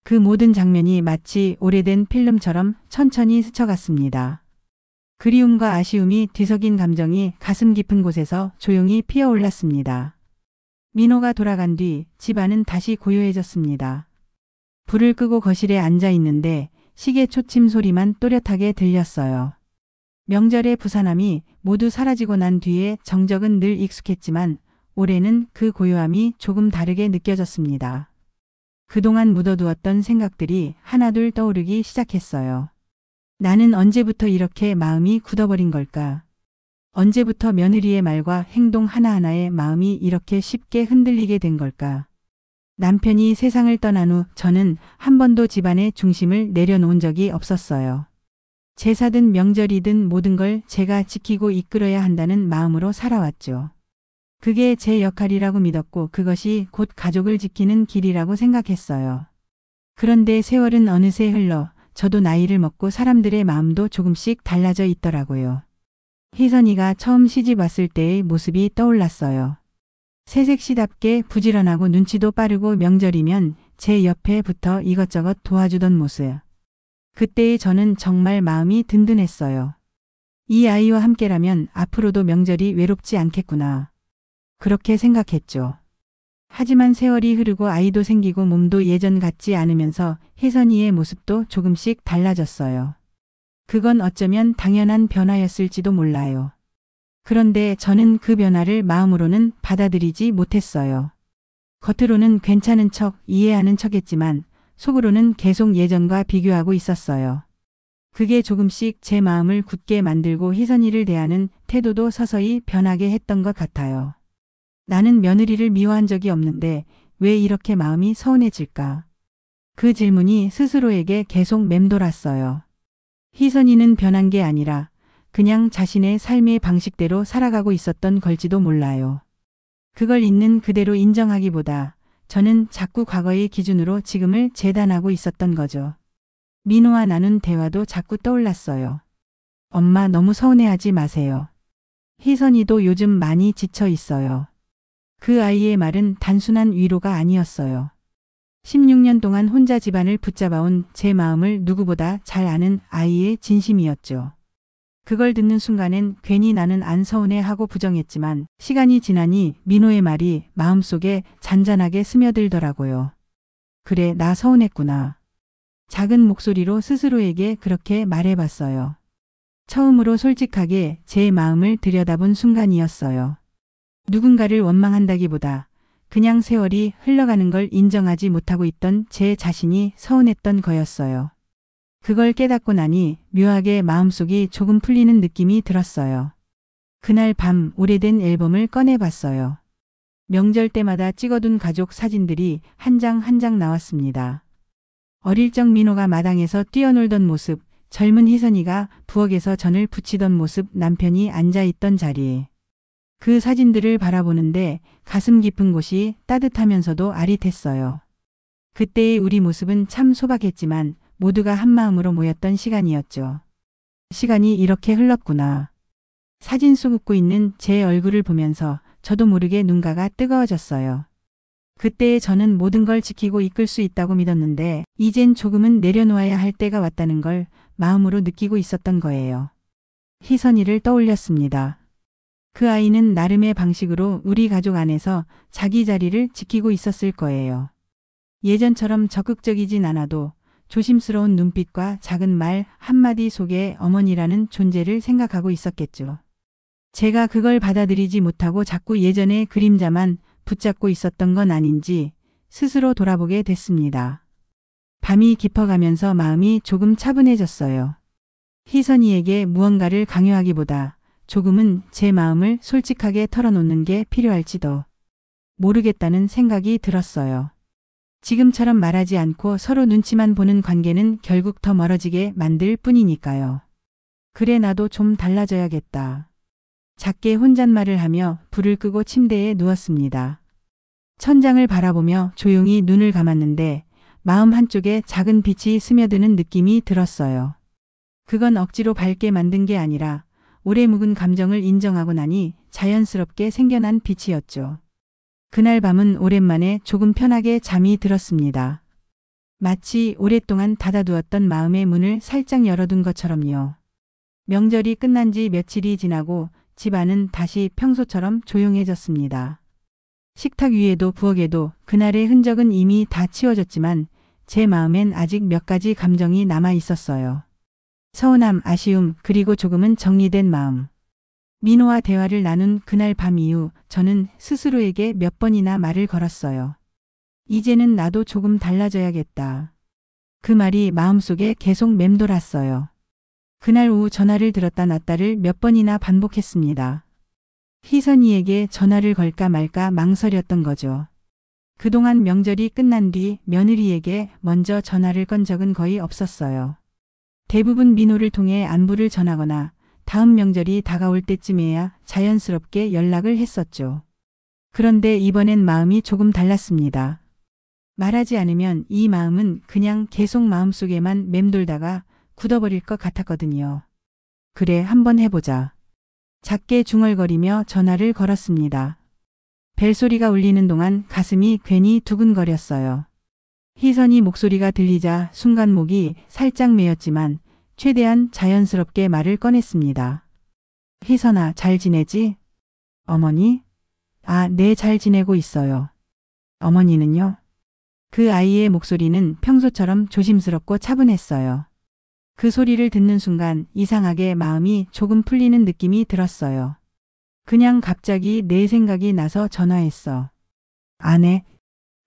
[SPEAKER 1] 그 모든 장면이 마치 오래된 필름처럼 천천히 스쳐갔습니다. 그리움과 아쉬움이 뒤섞인 감정이 가슴 깊은 곳에서 조용히 피어올랐습니다. 민호가 돌아간 뒤 집안은 다시 고요해졌습니다. 불을 끄고 거실에 앉아 있는데 시계 초침 소리만 또렷하게 들렸어요. 명절의 부산함이 모두 사라지고 난 뒤에 정적은 늘 익숙했지만 올해는 그 고요함이 조금 다르게 느껴졌습니다. 그동안 묻어두었던 생각들이 하나둘 떠오르기 시작했어요. 나는 언제부터 이렇게 마음이 굳어버린 걸까? 언제부터 며느리의 말과 행동 하나하나에 마음이 이렇게 쉽게 흔들리게 된 걸까? 남편이 세상을 떠난 후 저는 한 번도 집안의 중심을 내려놓은 적이 없었어요. 제사든 명절이든 모든 걸 제가 지키고 이끌어야 한다는 마음으로 살아왔죠. 그게 제 역할이라고 믿었고 그것이 곧 가족을 지키는 길이라고 생각했어요. 그런데 세월은 어느새 흘러 저도 나이를 먹고 사람들의 마음도 조금씩 달라져 있더라고요. 희선이가 처음 시집 왔을 때의 모습이 떠올랐어요. 새색시답게 부지런하고 눈치도 빠르고 명절이면 제 옆에 붙어 이것저것 도와주던 모습. 그때의 저는 정말 마음이 든든했어요. 이 아이와 함께라면 앞으로도 명절이 외롭지 않겠구나. 그렇게 생각했죠. 하지만 세월이 흐르고 아이도 생기고 몸도 예전 같지 않으면서 혜선이의 모습도 조금씩 달라졌어요. 그건 어쩌면 당연한 변화였을지도 몰라요. 그런데 저는 그 변화를 마음으로는 받아들이지 못했어요. 겉으로는 괜찮은 척, 이해하는 척했지만 속으로는 계속 예전과 비교하고 있었어요. 그게 조금씩 제 마음을 굳게 만들고 혜선이를 대하는 태도도 서서히 변하게 했던 것 같아요. 나는 며느리를 미워한 적이 없는데 왜 이렇게 마음이 서운해질까? 그 질문이 스스로에게 계속 맴돌았어요. 희선이는 변한 게 아니라 그냥 자신의 삶의 방식대로 살아가고 있었던 걸지도 몰라요. 그걸 있는 그대로 인정하기보다 저는 자꾸 과거의 기준으로 지금을 재단하고 있었던 거죠. 민호와 나눈 대화도 자꾸 떠올랐어요. 엄마 너무 서운해하지 마세요. 희선이도 요즘 많이 지쳐 있어요. 그 아이의 말은 단순한 위로가 아니었어요. 16년 동안 혼자 집안을 붙잡아온 제 마음을 누구보다 잘 아는 아이의 진심이었죠. 그걸 듣는 순간엔 괜히 나는 안 서운해하고 부정했지만 시간이 지나니 민호의 말이 마음속에 잔잔하게 스며들더라고요. 그래, 나 서운했구나. 작은 목소리로 스스로에게 그렇게 말해봤어요. 처음으로 솔직하게 제 마음을 들여다본 순간이었어요. 누군가를 원망한다기보다 그냥 세월이 흘러가는 걸 인정하지 못하고 있던 제 자신이 서운했던 거였어요. 그걸 깨닫고 나니 묘하게 마음속이 조금 풀리는 느낌이 들었어요. 그날 밤 오래된 앨범을 꺼내봤어요. 명절 때마다 찍어둔 가족 사진들이 한 장 한 장 나왔습니다. 어릴 적 민호가 마당에서 뛰어놀던 모습, 젊은 희선이가 부엌에서 전을 부치던 모습, 남편이 앉아있던 자리. 그 사진들을 바라보는데 가슴 깊은 곳이 따뜻하면서도 아릿했어요. 그때의 우리 모습은 참 소박했지만 모두가 한마음으로 모였던 시간이었죠. 시간이 이렇게 흘렀구나. 사진 속 웃고 있는 제 얼굴을 보면서 저도 모르게 눈가가 뜨거워졌어요. 그때의 저는 모든 걸 지키고 이끌 수 있다고 믿었는데 이젠 조금은 내려놓아야 할 때가 왔다는 걸 마음으로 느끼고 있었던 거예요. 희선이를 떠올렸습니다. 그 아이는 나름의 방식으로 우리 가족 안에서 자기 자리를 지키고 있었을 거예요. 예전처럼 적극적이진 않아도 조심스러운 눈빛과 작은 말 한마디 속에 어머니라는 존재를 생각하고 있었겠죠. 제가 그걸 받아들이지 못하고 자꾸 예전의 그림자만 붙잡고 있었던 건 아닌지 스스로 돌아보게 됐습니다. 밤이 깊어가면서 마음이 조금 차분해졌어요. 희선이에게 무언가를 강요하기보다 조금은 제 마음을 솔직하게 털어놓는 게 필요할지도 모르겠다는 생각이 들었어요. 지금처럼 말하지 않고 서로 눈치만 보는 관계는 결국 더 멀어지게 만들 뿐이니까요. 그래, 나도 좀 달라져야겠다. 작게 혼잣말을 하며 불을 끄고 침대에 누웠습니다. 천장을 바라보며 조용히 눈을 감았는데 마음 한쪽에 작은 빛이 스며드는 느낌이 들었어요. 그건 억지로 밝게 만든 게 아니라 오래 묵은 감정을 인정하고 나니 자연스럽게 생겨난 빛이었죠. 그날 밤은 오랜만에 조금 편하게 잠이 들었습니다. 마치 오랫동안 닫아두었던 마음의 문을 살짝 열어둔 것처럼요. 명절이 끝난 지 며칠이 지나고 집안은 다시 평소처럼 조용해졌습니다. 식탁 위에도 부엌에도 그날의 흔적은 이미 다 치워졌지만 제 마음엔 아직 몇 가지 감정이 남아 있었어요. 서운함, 아쉬움, 그리고 조금은 정리된 마음. 민호와 대화를 나눈 그날 밤 이후 저는 스스로에게 몇 번이나 말을 걸었어요. 이제는 나도 조금 달라져야겠다. 그 말이 마음속에 계속 맴돌았어요. 그날 오후 전화를 들었다 놨다를 몇 번이나 반복했습니다. 희선이에게 전화를 걸까 말까 망설였던 거죠. 그동안 명절이 끝난 뒤 며느리에게 먼저 전화를 건 적은 거의 없었어요. 대부분 민호를 통해 안부를 전하거나 다음 명절이 다가올 때쯤에야 자연스럽게 연락을 했었죠. 그런데 이번엔 마음이 조금 달랐습니다. 말하지 않으면 이 마음은 그냥 계속 마음속에만 맴돌다가 굳어버릴 것 같았거든요. 그래, 한번 해보자. 작게 중얼거리며 전화를 걸었습니다. 벨소리가 울리는 동안 가슴이 괜히 두근거렸어요. 희선이 목소리가 들리자 순간 목이 살짝 메었지만 최대한 자연스럽게 말을 꺼냈습니다. 희선아, 잘 지내지? 어머니? 아, 네, 잘 지내고 있어요. 어머니는요? 그 아이의 목소리는 평소처럼 조심스럽고 차분했어요. 그 소리를 듣는 순간 이상하게 마음이 조금 풀리는 느낌이 들었어요. 그냥 갑자기 내 생각이 나서 전화했어. 아네,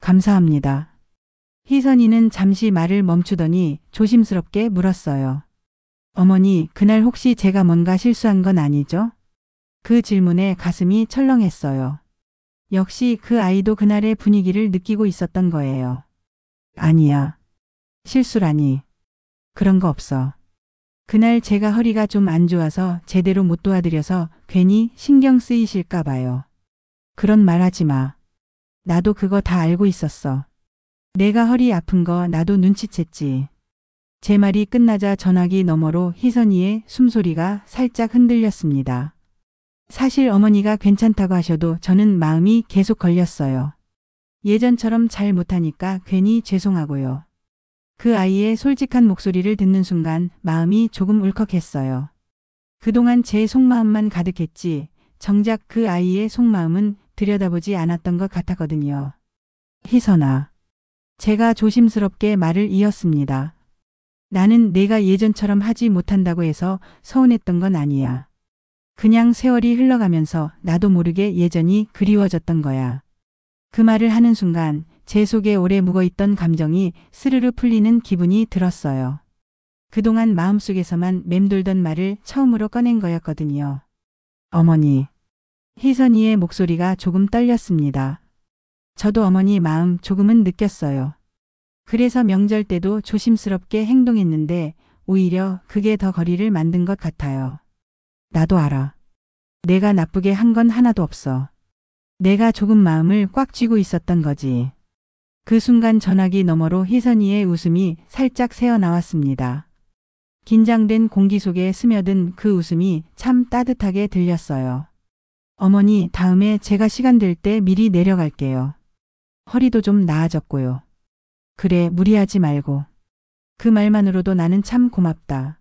[SPEAKER 1] 감사합니다. 희선이는 잠시 말을 멈추더니 조심스럽게 물었어요. 어머니, 그날 혹시 제가 뭔가 실수한 건 아니죠? 그 질문에 가슴이 철렁했어요. 역시 그 아이도 그날의 분위기를 느끼고 있었던 거예요. 아니야. 실수라니. 그런 거 없어. 그날 제가 허리가 좀 안 좋아서 제대로 못 도와드려서 괜히 신경 쓰이실까 봐요. 그런 말 하지 마. 나도 그거 다 알고 있었어. 내가 허리 아픈 거 나도 눈치챘지. 제 말이 끝나자 전화기 너머로 희선이의 숨소리가 살짝 흔들렸습니다. 사실 어머니가 괜찮다고 하셔도 저는 마음이 계속 걸렸어요. 예전처럼 잘 못하니까 괜히 죄송하고요. 그 아이의 솔직한 목소리를 듣는 순간 마음이 조금 울컥했어요. 그동안 제 속마음만 가득했지 정작 그 아이의 속마음은 들여다보지 않았던 것 같았거든요. 희선아. 제가 조심스럽게 말을 이었습니다. 나는 내가 예전처럼 하지 못한다고 해서 서운했던 건 아니야. 그냥 세월이 흘러가면서 나도 모르게 예전이 그리워졌던 거야. 그 말을 하는 순간 제 속에 오래 묵어있던 감정이 스르르 풀리는 기분이 들었어요. 그동안 마음속에서만 맴돌던 말을 처음으로 꺼낸 거였거든요. 어머니. 희선이의 목소리가 조금 떨렸습니다. 저도 어머니 마음 조금은 느꼈어요. 그래서 명절 때도 조심스럽게 행동했는데 오히려 그게 더 거리를 만든 것 같아요. 나도 알아. 내가 나쁘게 한 건 하나도 없어. 내가 조금 마음을 꽉 쥐고 있었던 거지. 그 순간 전화기 너머로 희선이의 웃음이 살짝 새어나왔습니다. 긴장된 공기 속에 스며든 그 웃음이 참 따뜻하게 들렸어요. 어머니, 다음에 제가 시간 될 때 미리 내려갈게요. 허리도 좀 나아졌고요. 그래, 무리하지 말고. 그 말만으로도 나는 참 고맙다.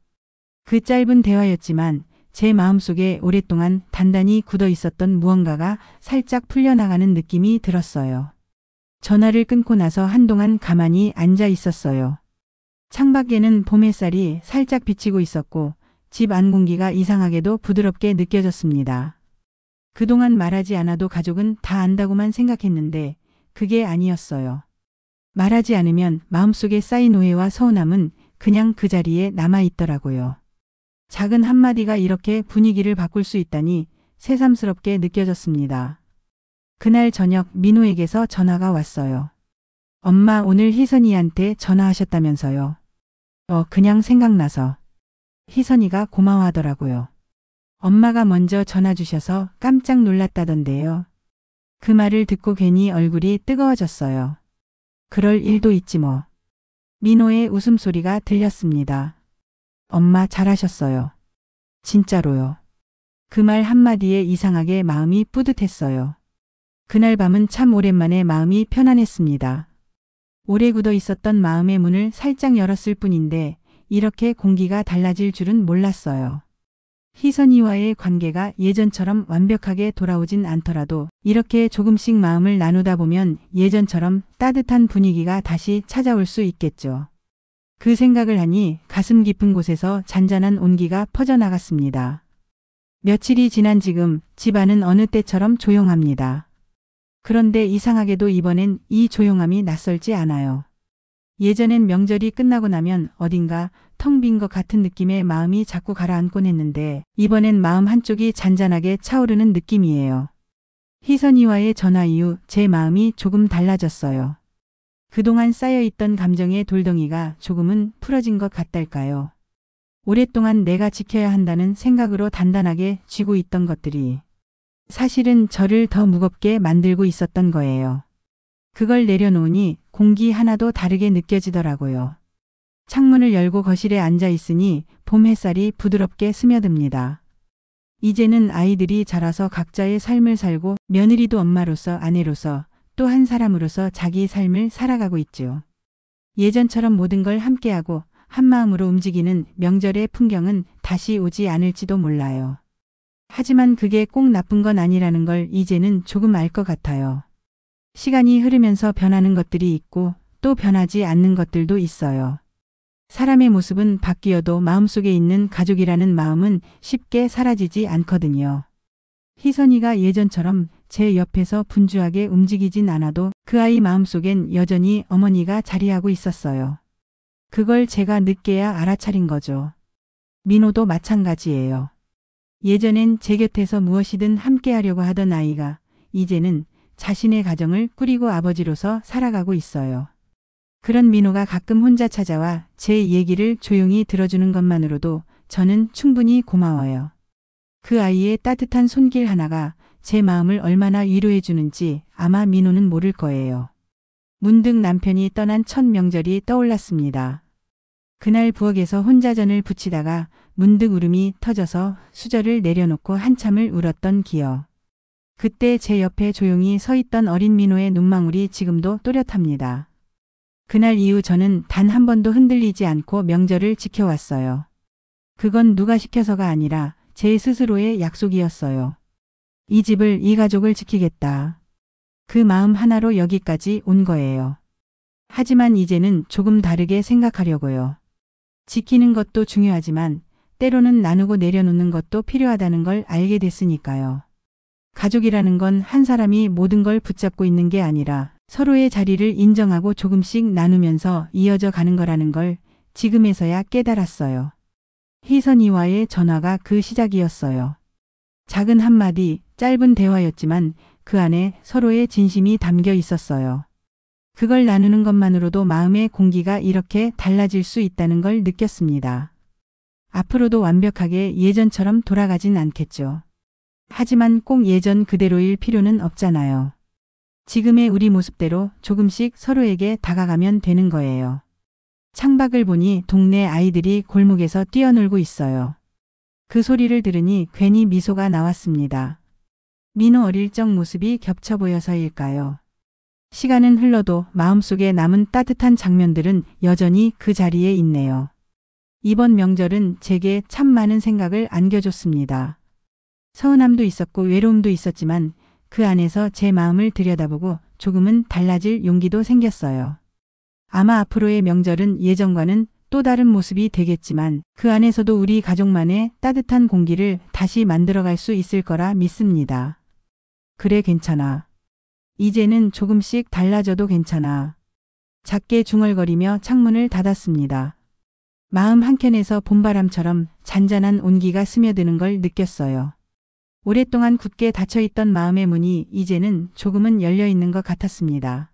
[SPEAKER 1] 그 짧은 대화였지만 제 마음속에 오랫동안 단단히 굳어 있었던 무언가가 살짝 풀려나가는 느낌이 들었어요. 전화를 끊고 나서 한동안 가만히 앉아 있었어요. 창밖에는 봄 햇살이 살짝 비치고 있었고 집 안 공기가 이상하게도 부드럽게 느껴졌습니다. 그동안 말하지 않아도 가족은 다 안다고만 생각했는데 그게 아니었어요. 말하지 않으면 마음속에 쌓인 오해와 서운함은 그냥 그 자리에 남아있더라고요. 작은 한마디가 이렇게 분위기를 바꿀 수 있다니 새삼스럽게 느껴졌습니다. 그날 저녁 민호에게서 전화가 왔어요. 엄마, 오늘 희선이한테 전화하셨다면서요. 그냥 생각나서. 희선이가 고마워하더라고요. 엄마가 먼저 전화 주셔서 깜짝 놀랐다던데요. 그 말을 듣고 괜히 얼굴이 뜨거워졌어요. 그럴 일도 있지 뭐. 민호의 웃음소리가 들렸습니다. 엄마 잘하셨어요. 진짜로요. 그 말 한마디에 이상하게 마음이 뿌듯했어요. 그날 밤은 참 오랜만에 마음이 편안했습니다. 오래 굳어 있었던 마음의 문을 살짝 열었을 뿐인데 이렇게 공기가 달라질 줄은 몰랐어요. 희선이와의 관계가 예전처럼 완벽하게 돌아오진 않더라도 이렇게 조금씩 마음을 나누다 보면 예전처럼 따뜻한 분위기가 다시 찾아올 수 있겠죠. 그 생각을 하니 가슴 깊은 곳에서 잔잔한 온기가 퍼져나갔습니다. 며칠이 지난 지금 집안은 어느 때처럼 조용합니다. 그런데 이상하게도 이번엔 이 조용함이 낯설지 않아요. 예전엔 명절이 끝나고 나면 어딘가 텅 빈 것 같은 느낌의 마음이 자꾸 가라앉곤 했는데 이번엔 마음 한쪽이 잔잔하게 차오르는 느낌이에요. 희선이와의 전화 이후 제 마음이 조금 달라졌어요. 그동안 쌓여있던 감정의 돌덩이가 조금은 풀어진 것 같달까요. 오랫동안 내가 지켜야 한다는 생각으로 단단하게 쥐고 있던 것들이 사실은 저를 더 무겁게 만들고 있었던 거예요. 그걸 내려놓으니 공기 하나도 다르게 느껴지더라고요. 창문을 열고 거실에 앉아 있으니 봄 햇살이 부드럽게 스며듭니다. 이제는 아이들이 자라서 각자의 삶을 살고 며느리도 엄마로서 아내로서 또 한 사람으로서 자기 삶을 살아가고 있죠. 예전처럼 모든 걸 함께하고 한마음으로 움직이는 명절의 풍경은 다시 오지 않을지도 몰라요. 하지만 그게 꼭 나쁜 건 아니라는 걸 이제는 조금 알 것 같아요. 시간이 흐르면서 변하는 것들이 있고 또 변하지 않는 것들도 있어요. 사람의 모습은 바뀌어도 마음속에 있는 가족이라는 마음은 쉽게 사라지지 않거든요. 희선이가 예전처럼 제 옆에서 분주하게 움직이진 않아도 그 아이 마음속엔 여전히 어머니가 자리하고 있었어요. 그걸 제가 늦게야 알아차린 거죠. 민호도 마찬가지예요. 예전엔 제 곁에서 무엇이든 함께하려고 하던 아이가 이제는 자신의 가정을 꾸리고 아버지로서 살아가고 있어요. 그런 민호가 가끔 혼자 찾아와 제 얘기를 조용히 들어주는 것만으로도 저는 충분히 고마워요. 그 아이의 따뜻한 손길 하나가 제 마음을 얼마나 위로해 주는지 아마 민호는 모를 거예요. 문득 남편이 떠난 첫 명절이 떠올랐습니다. 그날 부엌에서 혼자 전을 부치다가 문득 울음이 터져서 수저를 내려놓고 한참을 울었던 기억. 그때 제 옆에 조용히 서 있던 어린 민호의 눈망울이 지금도 또렷합니다. 그날 이후 저는 단 한 번도 흔들리지 않고 명절을 지켜왔어요. 그건 누가 시켜서가 아니라 제 스스로의 약속이었어요. 이 집을, 이 가족을 지키겠다. 그 마음 하나로 여기까지 온 거예요. 하지만 이제는 조금 다르게 생각하려고요. 지키는 것도 중요하지만 때로는 나누고 내려놓는 것도 필요하다는 걸 알게 됐으니까요. 가족이라는 건 한 사람이 모든 걸 붙잡고 있는 게 아니라 서로의 자리를 인정하고 조금씩 나누면서 이어져 가는 거라는 걸 지금에서야 깨달았어요. 희선이와의 전화가 그 시작이었어요. 작은 한마디, 짧은 대화였지만 그 안에 서로의 진심이 담겨 있었어요. 그걸 나누는 것만으로도 마음의 공기가 이렇게 달라질 수 있다는 걸 느꼈습니다. 앞으로도 완벽하게 예전처럼 돌아가진 않겠죠. 하지만 꼭 예전 그대로일 필요는 없잖아요. 지금의 우리 모습대로 조금씩 서로에게 다가가면 되는 거예요. 창밖을 보니 동네 아이들이 골목에서 뛰어놀고 있어요. 그 소리를 들으니 괜히 미소가 나왔습니다. 민호 어릴 적 모습이 겹쳐 보여서일까요? 시간은 흘러도 마음속에 남은 따뜻한 장면들은 여전히 그 자리에 있네요. 이번 명절은 제게 참 많은 생각을 안겨줬습니다. 서운함도 있었고 외로움도 있었지만 그 안에서 제 마음을 들여다보고 조금은 달라질 용기도 생겼어요. 아마 앞으로의 명절은 예전과는 또 다른 모습이 되겠지만 그 안에서도 우리 가족만의 따뜻한 공기를 다시 만들어갈 수 있을 거라 믿습니다. 그래, 괜찮아. 이제는 조금씩 달라져도 괜찮아. 작게 중얼거리며 창문을 닫았습니다. 마음 한켠에서 봄바람처럼 잔잔한 온기가 스며드는 걸 느꼈어요. 오랫동안 굳게 닫혀있던 마음의 문이 이제는 조금은 열려 있는 것 같았습니다.